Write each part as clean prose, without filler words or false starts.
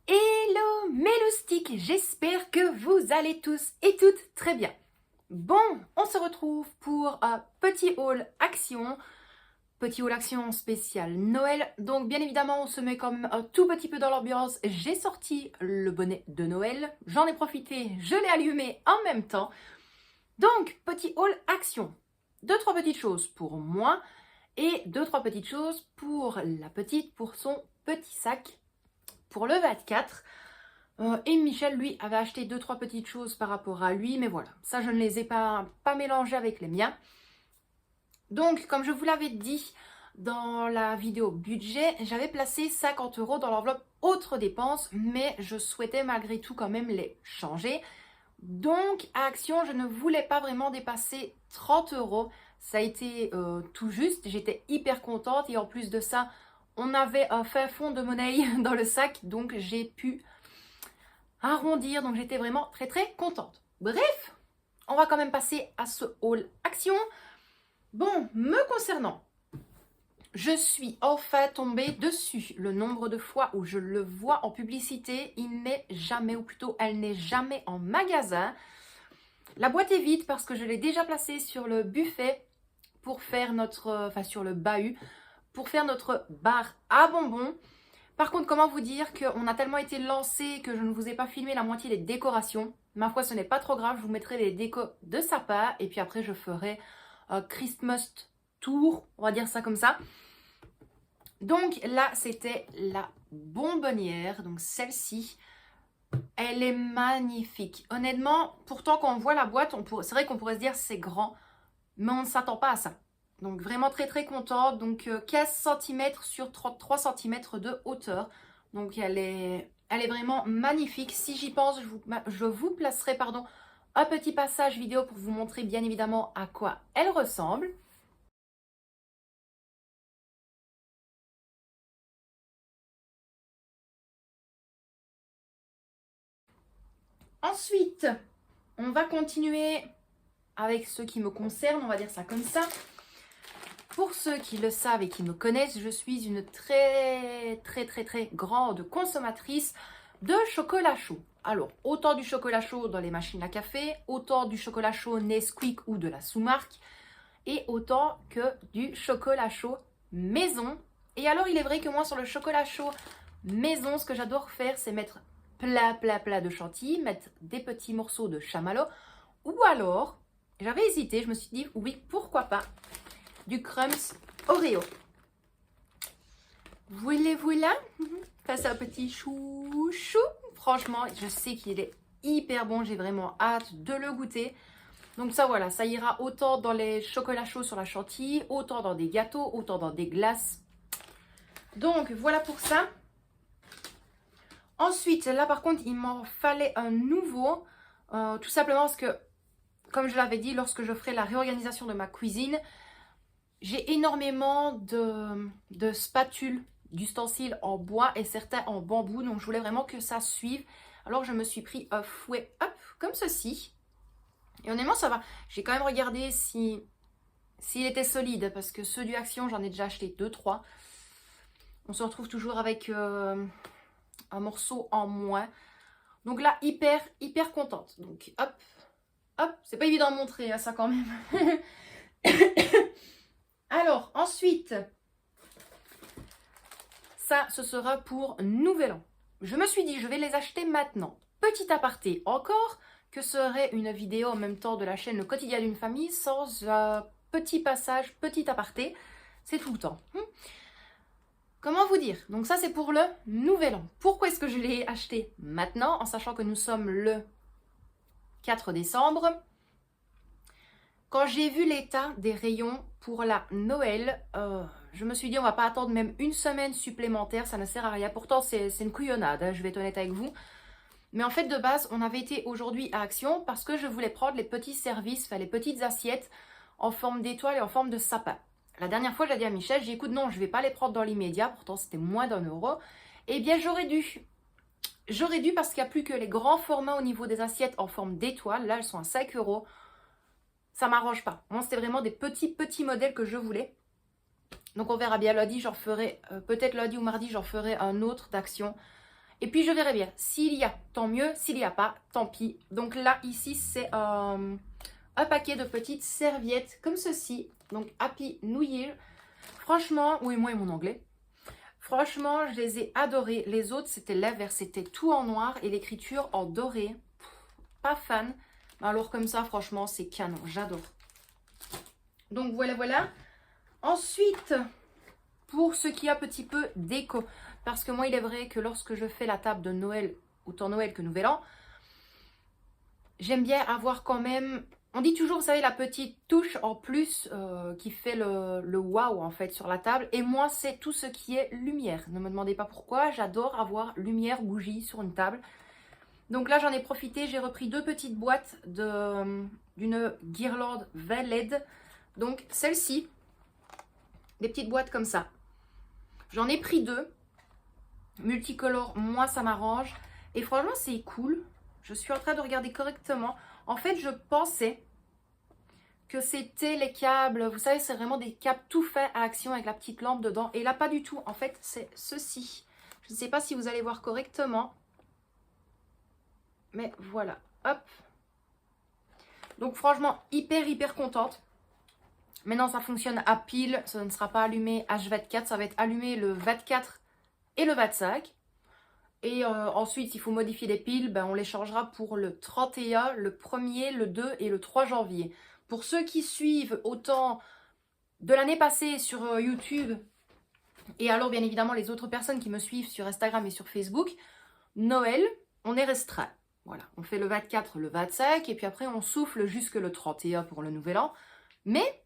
Hello mes loustiques, j'espère que vous allez tous et toutes très bien. Bon, on se retrouve pour un petit haul action spécial Noël. Donc bien évidemment on se met comme un tout petit peu dans l'ambiance. J'ai sorti le bonnet de Noël, j'en ai profité, je l'ai allumé en même temps. Donc petit haul action, 2-3 petites choses pour moi et 2-3 petites choses pour la petite, pour son petit sac pour le 24. Et Michel, lui, avait acheté 2-3 petites choses par rapport à lui, mais voilà, ça je ne les ai pas mélangées avec les miens. Donc, comme je vous l'avais dit dans la vidéo budget, j'avais placé 50 € dans l'enveloppe autres dépenses, mais je souhaitais malgré tout quand même les changer. Donc, à Action, je ne voulais pas vraiment dépasser 30 €. Ça a été tout juste, j'étais hyper contente et en plus de ça, on avait un fin fond de monnaie dans le sac, donc j'ai pu arrondir, donc j'étais vraiment très contente. Bref, on va quand même passer à ce haul action. Bon, me concernant, je suis enfin tombée dessus. Le nombre de fois où je le vois en publicité, il n'est jamais, ou plutôt elle n'est jamais en magasin. La boîte est vide parce que je l'ai déjà placée sur le buffet pour faire notre, sur le bahut, pour faire notre bar à bonbons. Par contre, comment vous dire qu'on a tellement été lancé que je ne vous ai pas filmé la moitié des décorations. Ma foi, ce n'est pas trop grave, je vous mettrai les décos de sapin et puis après je ferai un Christmas tour, on va dire ça comme ça. Donc là, c'était la bonbonnière, donc celle-ci. Elle est magnifique. Honnêtement, pourtant quand on voit la boîte, c'est vrai qu'on pourrait se dire c'est grand, mais on ne s'attend pas à ça. Donc vraiment très contente. Donc 15 cm sur 33 cm de hauteur. Donc elle est vraiment magnifique. Si j'y pense, je vous placerai un petit passage vidéo pour vous montrer bien évidemment à quoi elle ressemble. Ensuite, on va continuer avec ce qui me concerne, on va dire ça comme ça. Pour ceux qui le savent et qui me connaissent, je suis une très grande consommatrice de chocolat chaud. Alors, autant du chocolat chaud dans les machines à café, autant du chocolat chaud Nesquik ou de la sous-marque, et autant que du chocolat chaud maison. Et alors, il est vrai que moi, sur le chocolat chaud maison, ce que j'adore faire, c'est mettre plat de chantilly, mettre des petits morceaux de chamallow, ou alors, j'avais hésité, je me suis dit, oui, pourquoi pas, du Crumbs Oreo. Voilà, ça c'est un petit chouchou. Franchement, je sais qu'il est hyper bon, j'ai vraiment hâte de le goûter. Donc ça voilà, ça ira autant dans les chocolats chauds sur la chantilly, autant dans des gâteaux, autant dans des glaces. Donc voilà pour ça. Ensuite, là par contre, il m'en fallait un nouveau, tout simplement parce que, comme je l'avais dit, lorsque je ferai la réorganisation de ma cuisine, j'ai énormément de spatules, d'ustensiles en bois et certains en bambou. Donc, je voulais vraiment que ça suive. Alors, je me suis pris un fouet, hop, comme ceci. Et honnêtement, ça va. J'ai quand même regardé s'il était solide. Parce que ceux du Action, j'en ai déjà acheté 2-3. On se retrouve toujours avec un morceau en moins. Donc là, hyper contente. Donc, hop, hop. C'est pas évident de montrer hein, ça quand même. Alors, ensuite, ça, ce sera pour Nouvel An. Je me suis dit, je vais les acheter maintenant. Petit aparté, encore que serait une vidéo en même temps de la chaîne Le Quotidien d'une famille sans petit passage, petit aparté. C'est tout le temps. Comment vous dire? Donc ça, c'est pour le Nouvel An. Pourquoi est-ce que je l'ai acheté maintenant, en sachant que nous sommes le 4 décembre? Quand j'ai vu l'état des rayons pour la Noël, je me suis dit on va pas attendre même une semaine supplémentaire, ça ne sert à rien. Pourtant c'est une couillonnade, hein, je vais être honnête avec vous. Mais en fait de base, on avait été aujourd'hui à Action parce que je voulais prendre les petits services, les petites assiettes en forme d'étoile et en forme de sapin. La dernière fois, j'ai dit à Michel, j'ai dit écoute non, je vais pas les prendre dans l'immédiat, pourtant c'était moins d'1 €. Eh bien j'aurais dû. J'aurais dû parce qu'il n'y a plus que les grands formats au niveau des assiettes en forme d'étoile. Là, elles sont à 5 €. Ça m'arrange pas. Moi, c'était vraiment des petits modèles que je voulais. Donc, on verra bien. Lundi, j'en ferai, peut-être lundi ou mardi, j'en ferai un autre d'action. Et puis, je verrai bien. S'il y a, tant mieux. S'il n'y a pas, tant pis. Donc là, ici, c'est un paquet de petites serviettes comme ceci. Donc, Happy New Year. Franchement, oui, moi et mon anglais. Franchement, je les ai adorés. Les autres, c'était l'inverse. C'était tout en noir et l'écriture en doré. Pas fan. Alors comme ça, franchement, c'est canon. J'adore. Donc voilà, voilà. Ensuite, pour ce qui est un petit peu déco. Parce que moi, il est vrai que lorsque je fais la table de Noël, autant Noël que Nouvel An, j'aime bien avoir quand même... On dit toujours, vous savez, la petite touche en plus qui fait le waouh en fait sur la table. Et moi, c'est tout ce qui est lumière. Ne me demandez pas pourquoi. J'adore avoir lumière, bougie sur une table. Donc là, j'en ai profité. J'ai repris 2 petites boîtes d'une guirlande 20 LED. Donc celle-ci, des petites boîtes comme ça. J'en ai pris 2. Multicolore, moi, ça m'arrange. Et franchement, c'est cool. Je suis en train de regarder correctement. En fait, je pensais que c'était les câbles. Vous savez, c'est vraiment des câbles tout faits à action avec la petite lampe dedans. Et là, pas du tout. En fait, c'est ceci. Je ne sais pas si vous allez voir correctement. Mais voilà. Hop. Donc, franchement, hyper contente. Maintenant, ça fonctionne à pile. Ça ne sera pas allumé H24. Ça va être allumé le 24 et le 25. Et ensuite, s'il faut modifier les piles, ben, on les changera pour le 31, le 1er, le 2 et le 3 janvier. Pour ceux qui suivent autant de l'année passée sur YouTube, et alors bien évidemment les autres personnes qui me suivent sur Instagram et sur Facebook, Noël, on est restreint. Voilà, on fait le 24, le 25, et puis après on souffle jusque le 31 pour le Nouvel An. Mais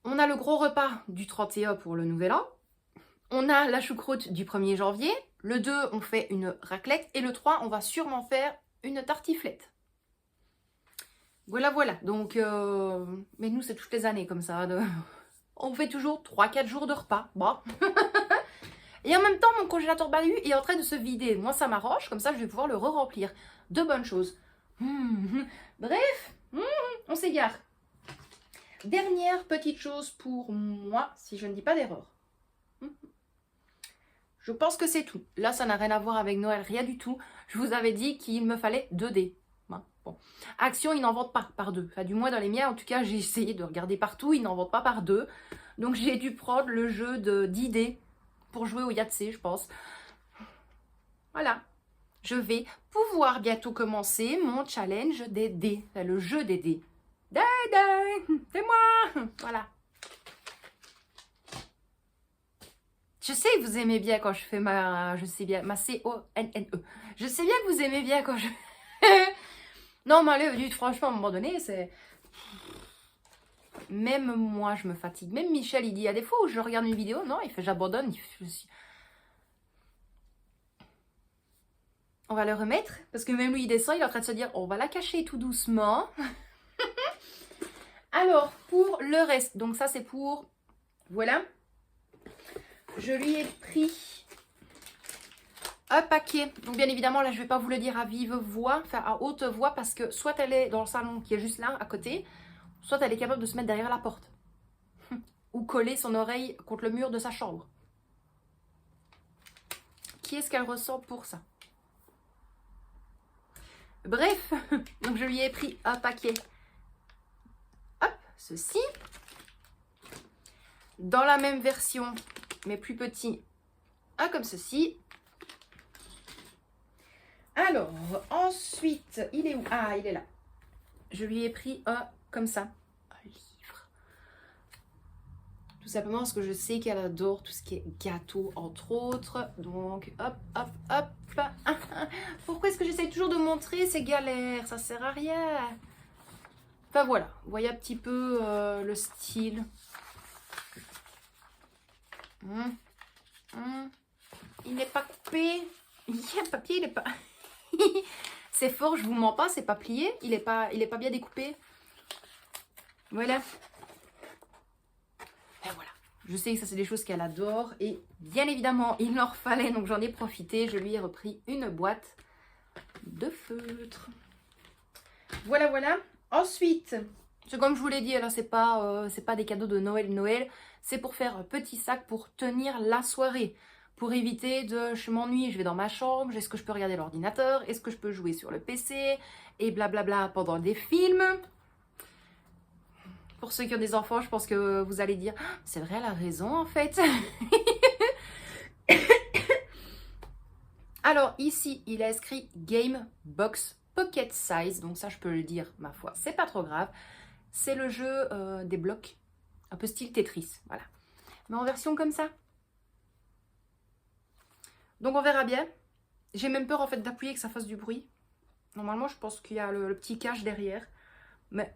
on a le gros repas du 31 pour le Nouvel An. On a la choucroute du 1er janvier. Le 2, on fait une raclette. Et le 3, on va sûrement faire une tartiflette. Voilà, voilà. Donc, mais nous, c'est toutes les années comme ça. On fait toujours 3-4 jours de repas. Bon. Et en même temps, mon congélateur Balu est en train de se vider. Moi, ça m'arrange. Comme ça, je vais pouvoir le re-remplir. De bonnes choses. Bref, on s'égare. Dernière petite chose pour moi, si je ne dis pas d'erreur. Je pense que c'est tout. Là, ça n'a rien à voir avec Noël, rien du tout. Je vous avais dit qu'il me fallait 2 dés. Hein, bon. Action, ils n'en vendent pas par 2. Enfin, du moins, dans les miens, en tout cas, j'ai essayé de regarder partout. Ils n'en vendent pas par 2. Donc, j'ai dû prendre le jeu de 10 dés pour jouer au Yahtzee, je pense. Voilà. Je vais pouvoir bientôt commencer mon challenge des dés. Enfin, le jeu des dés. Dés, c'est moi. Voilà. Je sais que vous aimez bien quand je fais ma C-O-N-N-E. Je sais bien que vous aimez bien quand je... Non, mais franchement, à un moment donné, c'est... Même moi, je me fatigue. Même Michel, il dit, il y a des fois où je regarde une vidéo, non, il fait, j'abandonne. On va le remettre, parce que même lui, il descend, il est en train de se dire, on va la cacher tout doucement. Alors, pour le reste, donc ça, c'est pour... Voilà. Je lui ai pris un paquet. Donc bien évidemment, là, je ne vais pas vous le dire à vive voix, enfin à haute voix, parce que soit elle est dans le salon qui est juste là, à côté, soit elle est capable de se mettre derrière la porte. Ou coller son oreille contre le mur de sa chambre. Qui est-ce qu'elle ressent pour ça? Bref, donc je lui ai pris un paquet. Hop, ceci. Dans la même version, mais plus petit, un comme ceci. Alors, ensuite, il est où? Ah, il est là. Je lui ai pris un comme ça, un livre. Tout simplement parce que je sais qu'elle adore tout ce qui est gâteau, entre autres. Donc, hop, hop, hop. Pourquoi est-ce que j'essaie toujours de montrer ces galères? Ça sert à rien. Enfin voilà, vous voyez un petit peu le style. Il n'est pas coupé. Il y a un papier, il n'est pas... C'est fort, je vous mens pas, c'est pas plié. Il est pas bien découpé. Voilà. Et voilà. Je sais que ça c'est des choses qu'elle adore et bien évidemment il leur fallait, donc j'en ai profité. Je lui ai repris une boîte de feutre. Voilà, voilà. Ensuite, comme je vous l'ai dit, alors c'est pas des cadeaux de Noël. C'est pour faire un petit sac pour tenir la soirée. Pour éviter de, je m'ennuie, je vais dans ma chambre, est-ce que je peux regarder l'ordinateur, est-ce que je peux jouer sur le PC, et blablabla pendant des films. Pour ceux qui ont des enfants, je pense que vous allez dire, ah, c'est vrai, elle a raison en fait. Alors ici, il a écrit Game Box Pocket Size, donc ça je peux le dire, ma foi, c'est pas trop grave. C'est le jeu des blocs, un peu style Tetris, voilà. Mais en version comme ça. Donc on verra bien. J'ai même peur en fait d'appuyer que ça fasse du bruit. Normalement, je pense qu'il y a le petit cache derrière. Mais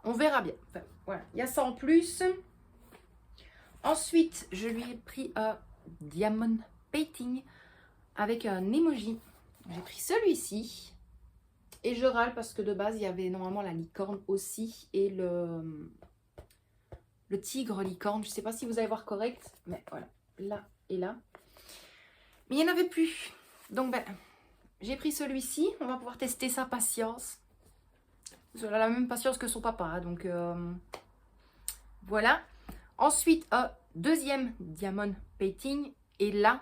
on verra bien. Enfin, voilà, il y a ça en plus. Ensuite, je lui ai pris un Diamond Painting avec un emoji. J'ai pris celui-ci. Et je râle parce que de base, il y avait normalement la licorne aussi. Et le tigre licorne. Je ne sais pas si vous allez voir correct. Mais voilà, là et là. Mais il n'y en avait plus. Donc, ben, j'ai pris celui-ci. On va pouvoir tester sa patience. Elle a la même patience que son papa. Hein, donc, voilà. Ensuite, un deuxième Diamond Painting. Et là,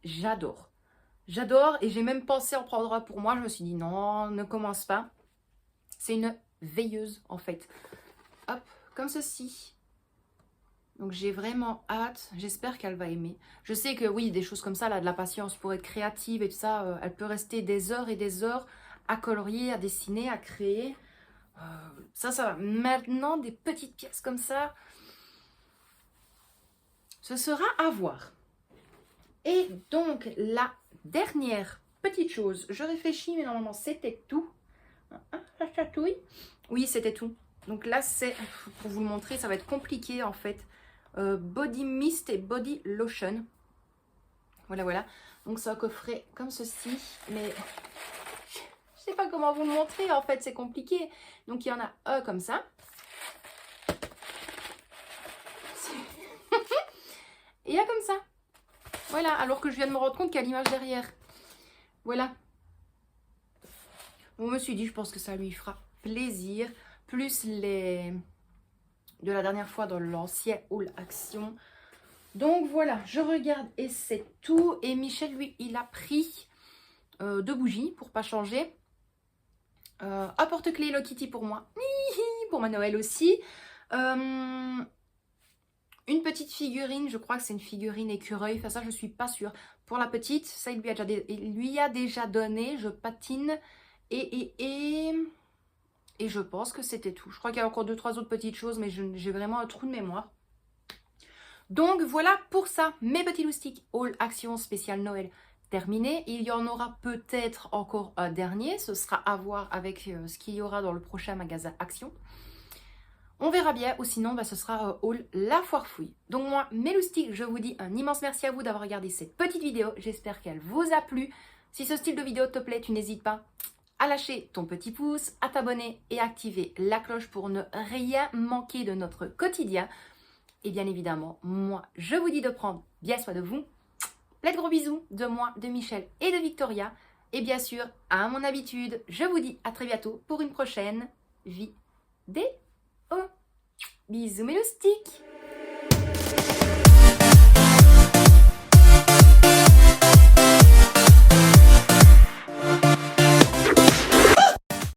j'adore. J'adore. Et j'ai même pensé en prendre un pour moi. Je me suis dit, non, ne commence pas. C'est une veilleuse, en fait. Hop, comme ceci. Donc j'ai vraiment hâte, j'espère qu'elle va aimer. Je sais que oui, des choses comme ça, là, de la patience pour être créative et tout ça, elle peut rester des heures et des heures à colorier, à dessiner, à créer. Ça va. Maintenant, des petites pièces comme ça, ce sera à voir. Et donc, la dernière petite chose, je réfléchis, mais normalement, c'était tout. Ça chatouille. Oui, c'était tout. Donc là, c'est, pour vous le montrer, ça va être compliqué en fait. Body Mist et Body Lotion. Voilà, voilà. Donc c'est un coffret comme ceci. Mais je sais pas comment vous le montrer. En fait, c'est compliqué. Donc il y en a un comme ça. Et il y a comme ça. Voilà. Alors que je viens de me rendre compte qu'il y a l'image derrière. Voilà. On me suis dit, je pense que ça lui fera plaisir. Plus les... de la dernière fois dans l'ancien haul action. Donc voilà, je regarde et c'est tout. Et Michel, lui, il a pris 2 bougies pour pas changer. Un porte-clés Hello Kitty pour moi. Pour ma Noël aussi. Une petite figurine, je crois que c'est une figurine écureuil. Enfin ça, je suis pas sûre. Pour la petite, ça, il lui a déjà donné. Je patine. Et je pense que c'était tout. Je crois qu'il y a encore 2-3 autres petites choses, mais j'ai vraiment un trou de mémoire. Donc voilà pour ça, mes petits loustiques haul action spécial Noël terminé. Il y en aura peut-être encore un dernier. Ce sera à voir avec ce qu'il y aura dans le prochain magasin Action. On verra bien, ou sinon ce sera un haul La Foire Fouille. Donc moi, mes loustiques, je vous dis un immense merci à vous d'avoir regardé cette petite vidéo. J'espère qu'elle vous a plu. Si ce style de vidéo te plaît, tu n'hésites pas à lâcher ton petit pouce, à t'abonner et activer la cloche pour ne rien manquer de notre quotidien. Et bien évidemment, moi, je vous dis de prendre bien soin de vous. Plein de gros bisous de moi, de Michel et de Victoria. Et bien sûr, à mon habitude, je vous dis à très bientôt pour une prochaine vidéo. Bisous mes loustiques!